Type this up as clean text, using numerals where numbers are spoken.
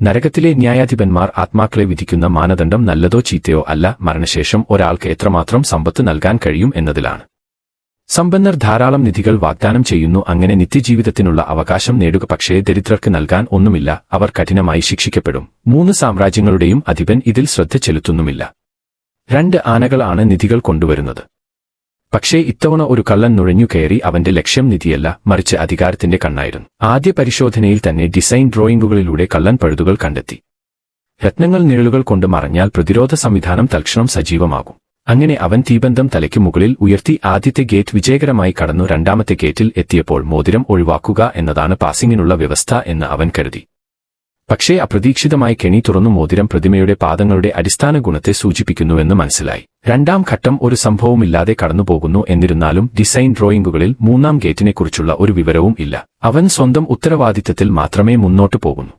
നരകത്തിലെ ന്യായാധിപന്മാർ ആത്മാക്കളെ വിധിക്കുന്ന മാനദണ്ഡം നല്ലതോ ചീത്തയോ അല്ല, മരണശേഷം ഒരാൾക്ക് എത്രമാത്രം സമ്പത്ത് നൽകാൻ കഴിയും എന്നതിലാണ്. സമ്പന്നർ ധാരാളം നിധികൾ വാഗ്ദാനം ചെയ്യുന്നു, അങ്ങനെ നിത്യജീവിതത്തിനുള്ള അവകാശം നേടുക. പക്ഷേ ദരിദ്രർക്ക് നൽകാൻ ഒന്നുമില്ല, അവർ കഠിനമായി ശിക്ഷിക്കപ്പെടും. 3 സാമ്രാജ്യങ്ങളുടെയും അധിപൻ ഇതിൽ ശ്രദ്ധ ചെലുത്തുന്നുമില്ല. 2 ആനകൾ ആണ് നിധികൾ കൊണ്ടുവരുന്നത്. പക്ഷേ ഇത്തവണ ഒരു കള്ളൻ നുഴഞ്ഞു കയറി. അവന്റെ ലക്ഷ്യം നിധിയല്ല, മറിച്ച് അധികാരത്തിന്റെ കണ്ണായിരുന്നു. ആദ്യ പരിശോധനയിൽ തന്നെ ഡിസൈൻ ഡ്രോയിംഗുകളിലൂടെ കള്ളൻ പഴുതുകൾ കണ്ടെത്തി. രത്നങ്ങൾ നിഴലുകൾ കൊണ്ട് മറഞ്ഞാൽ പ്രതിരോധ സംവിധാനം തൽക്ഷണം സജീവമാകും. അങ്ങനെ അവൻ തീബന്ധം തലയ്ക്ക് മുകളിൽ ഉയർത്തി ആദ്യത്തെ ഗേറ്റ് വിജയകരമായി കടന്നു. രണ്ടാമത്തെ ഗേറ്റിൽ എത്തിയപ്പോൾ മോതിരം ഒഴിവാക്കുക എന്നതാണ് പാസിംഗിനുള്ള വ്യവസ്ഥ എന്ന് അവൻ കരുതി. പക്ഷേ അപ്രതീക്ഷിതമായി കെണി തുറന്നു. മോതിരം പ്രതിമയുടെ പാദങ്ങളുടെ അടിസ്ഥാന ഗുണത്തെ സൂചിപ്പിക്കുന്നുവെന്ന് മനസ്സിലായി. 2ാം ഘട്ടം ഒരു സംഭവമില്ലാതെ കടന്നുപോകുന്നു. എന്നിരുന്നാലും ഡിസൈൻ ഡ്രോയിംഗുകളിൽ 3ാം ഗേറ്റിനെക്കുറിച്ചുള്ള ഒരു വിവരവും ഇല്ല. അവൻ സ്വന്തം ഉത്തരവാദിത്തത്തിൽ മാത്രമേ മുന്നോട്ടു പോകുന്നു.